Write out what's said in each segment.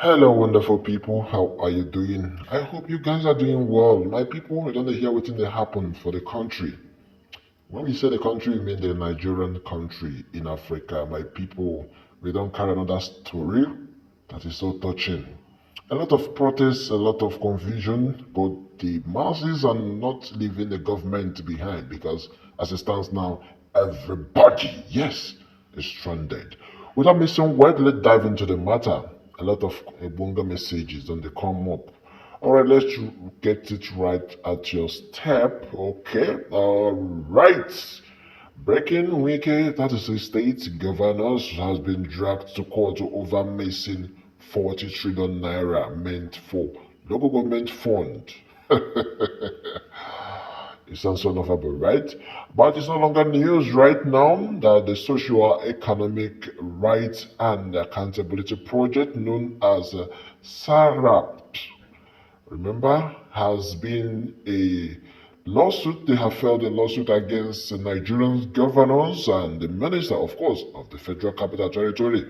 Hello, wonderful people. How are you doing? I hope you guys are doing well. My people, we don't hear what they happen for the country. When we say the country, we mean the Nigerian country in Africa. My people, we don't carry another story that is so touching. A lot of protests, a lot of confusion, but the masses are not leaving the government behind because, as it stands now, everybody, yes, is stranded. Without missing word, let's dive into the matter. A lot of Ebunga messages and they come up. All right, let's get it right at your step. Okay, all right. Breaking Wike, that is the state governors, has been dragged to court over missing 40 trillion naira meant for local government fund. It sounds so novel, right? But it's no longer news right now that the Social Economic Rights and Accountability Project, known as SARAP, remember, has been a lawsuit. They have filed a lawsuit against the Nigerian governors and the minister, of course, of the Federal Capital Territory,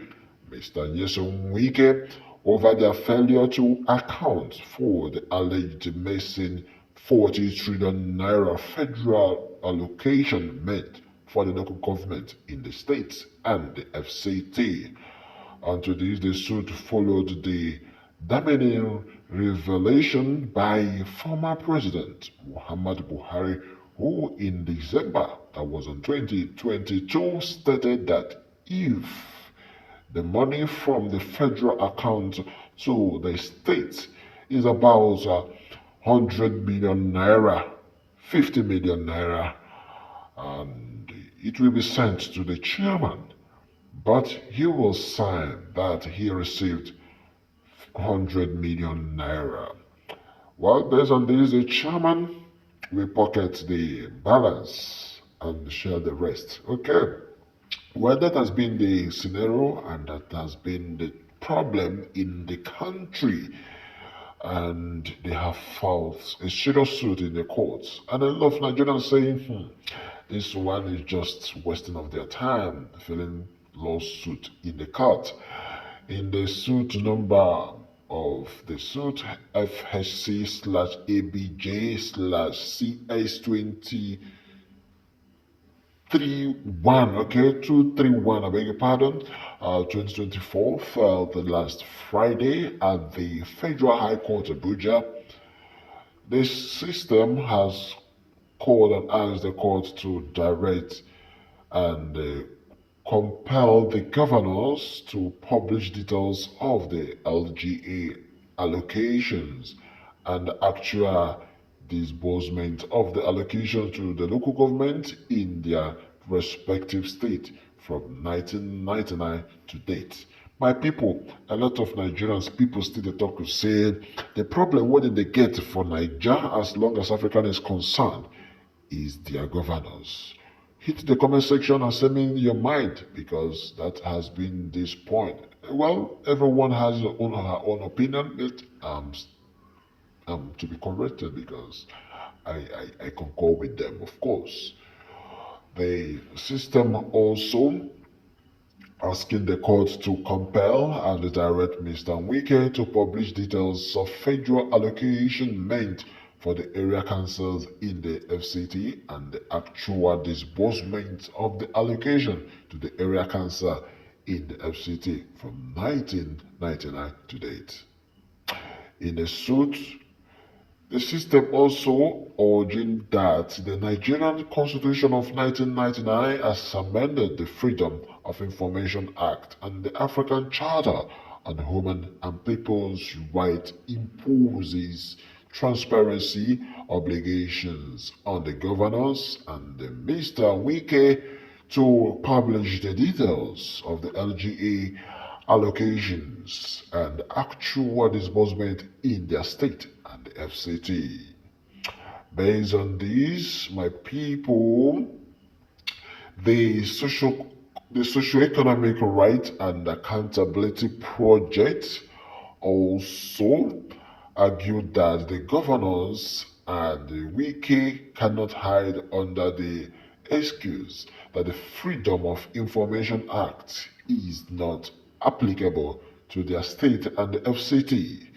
Mr. Nyesom Wike, over their failure to account for the alleged missing 40 trillion naira federal allocation meant for the local government in the states and the FCT. And to this, the suit followed the damning revelation by former President Muhammad Buhari, who in December, that was in 2022, stated that if the money from the federal account to the state is about 100 million naira, 50 million naira, and it will be sent to the chairman, but he will sign that he received 100 million naira. Well, based on this, the chairman will pocket the balance and share the rest. Okay. Well, that has been the scenario and that has been the problem in the country. And they have filed a serious suit in the courts. And a lot of Nigerians saying, this one is just wasting of their time, filing lawsuit in the court. In the suit number of the suit, FHC slash ABJ slash CS 231, okay, 231, I beg your pardon, 2024, filed last Friday at the Federal High Court Abuja. The system has called and asked the court to direct and compel the governors to publish details of the LGA allocations and the actual disbursement of the allocation to the local government in their respective state from 1999 to date. My people, a lot of Nigerians people still they talk to say the problem what did they get for Niger as long as African is concerned is their governors. Hit the comment section and send me your mind because that has been this point. Well, everyone has her own opinion, but to be corrected because I concur with them, of course. The system also asking the court to compel and direct Mr. Wike to publish details of federal allocation meant for the area councils in the FCT and the actual disbursement of the allocation to the area council in the FCT from 1999 to date. In the suit, the system also urging that the Nigerian Constitution of 1999 has amended the Freedom of Information Act and the African Charter on Human and People's Rights imposes transparency obligations on the governors and Mr. Wike to publish the details of the LGA allocations and actual disbursement in their state and the FCT. Based on this, my people, the socio-economic right and accountability project also argued that the governors and the Wike cannot hide under the excuse that the Freedom of Information Act is not applicable to their state and the FCT.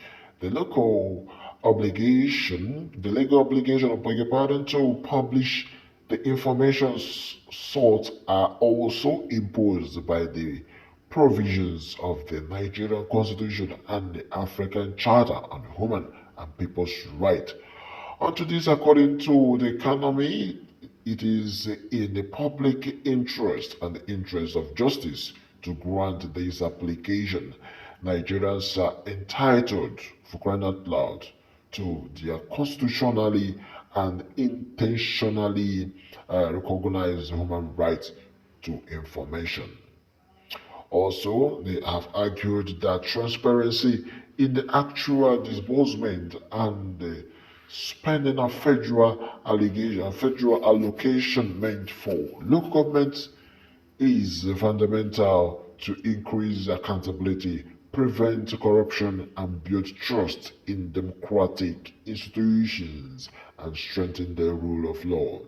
The local the legal obligation of beg your pardon, to publish the information sought are also imposed by the provisions of the Nigerian Constitution and the African Charter on Human and People's Rights. Unto this, according to the economy, it is in the public interest and the interest of justice to grant this application. Nigerians are entitled, for crying out loud, to their constitutionally and intentionally recognized human right to information. Also, they have argued that transparency in the actual disbursement and the spending of federal allocation meant for local governments is fundamental to increase accountability, prevent corruption, and build trust in democratic institutions and strengthen the rule of law.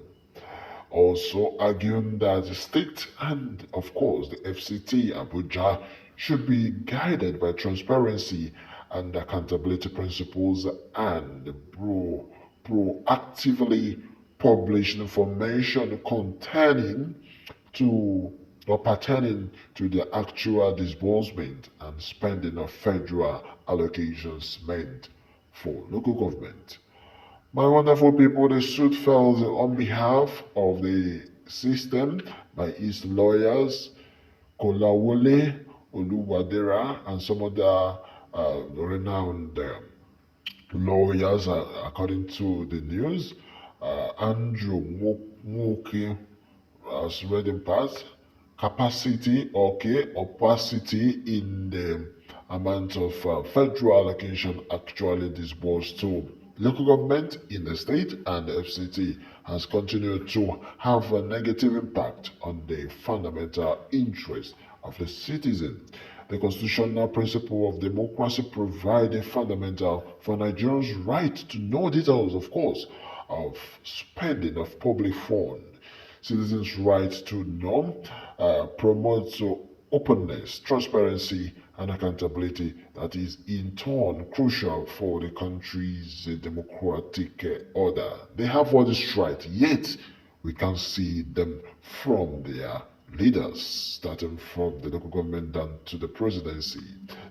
Also arguing that the state and, of course, the FCT Abuja should be guided by transparency and accountability principles and proactively publish information to pertaining to the actual disbursement and spending of federal allocations meant for local government. My wonderful people, the suit filed on behalf of the system by its lawyers, Kolawole, Oluwadera, and some other renowned lawyers, according to the news. Andrew Mwoke has read in part, capacity, okay, opacity in the amount of federal allocation actually disbursed to local government in the state and the FCT has continued to have a negative impact on the fundamental interests of the citizen. The constitutional principle of democracy provides a fundamental for Nigerians' right to know details, of course, of spending of public funds. Citizens' right to know promotes openness, transparency, and accountability that is in turn crucial for the country's democratic order. They have all this right, yet we can't see them from their leaders, starting from the local government down to the presidency.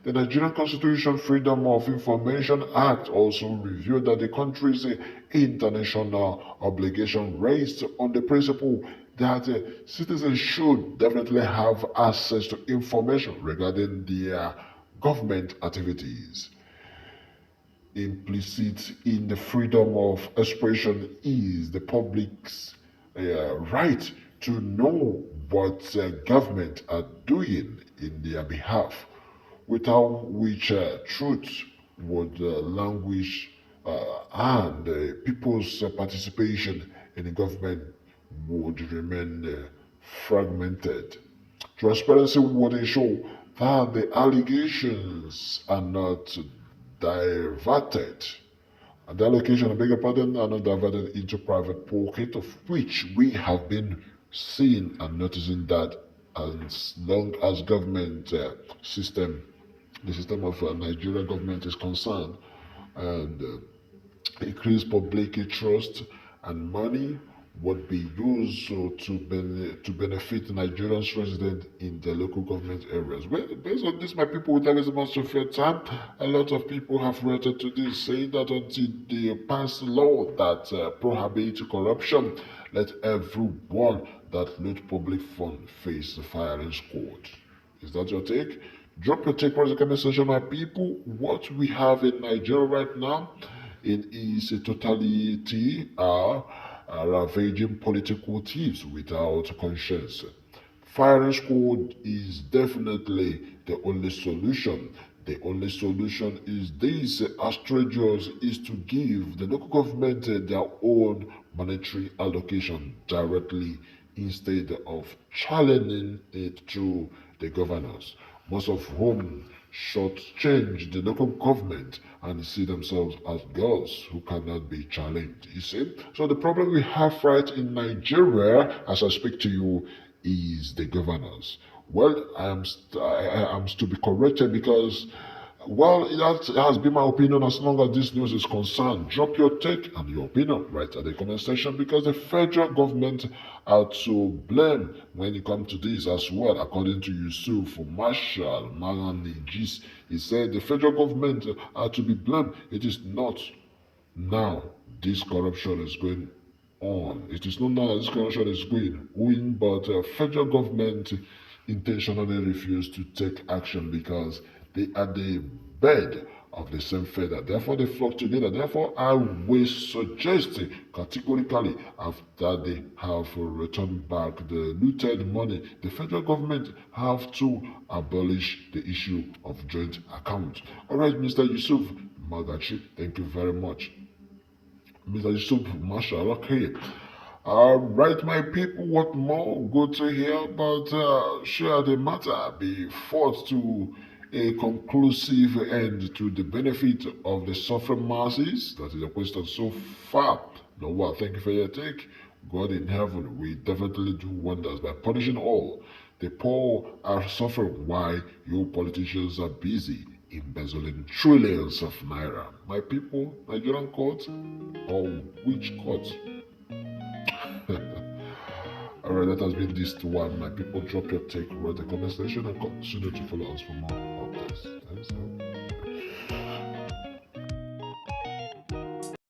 The Nigerian Constitution Freedom of Information Act also reviewed that the country's international obligation raised on the principle that citizens should definitely have access to information regarding their government activities. Implicit in the freedom of expression is the public's right to know what government are doing in their behalf, without which truth would languish and people's participation in the government would remain fragmented. Transparency would ensure that the allegations are not diverted, and the allocation, I beg your pardon, are not diverted into private pocket, of which we have been seeing and noticing that as long as government system, the system of Nigeria government is concerned, and increase public trust and money would be used to benefit Nigerians resident in the local government areas. Well, based on this, my people, without as much of your time, a lot of people have related to this, saying that until they pass law that prohibits corruption, let everyone that loot public fund face the firing squad. Is that your take? Drop your take for the comment section, my people. What we have in Nigeria right now in its totality are ravaging political thieves without conscience. Firing squad is definitely the only solution. The only solution is this outrageous is to give the local government their own monetary allocation directly instead of challenging it to the governors, most of whom shortchange the local government and see themselves as gods who cannot be challenged. You see? So the problem we have right in Nigeria, as I speak to you, is the governors. Well, I am to be corrected because, well, that has been my opinion as long as this news is concerned. Drop your take and your opinion right at the comment section because the federal government are to blame when it comes to this as well. According to Yusuf Marshall Malanigis, he said the federal government are to be blamed. It is not now this corruption is going on. It is not now that this corruption is going on, but federal government intentionally refuse to take action because they are the bed of the same feather. Therefore, they flock together. Therefore, I will suggest categorically after they have returned back the looted money, the federal government have to abolish the issue of joint account. All right, Mr. Yusuf Magachi, thank you very much. Mr. Yusuf Marshall, okay. All right, my people, what more? Good to hear, but shall the matter be fought to a conclusive end to the benefit of the suffering masses? That is the question so far. No, well, thank you for your take. God in heaven will definitely do wonders by punishing all. The poor are suffering while you politicians are busy embezzling trillions of naira. My people, Nigerian court, or which court? Alright, that has been this one. My people, drop your take, write the comment section, and continue to follow us for more updates. Thanks.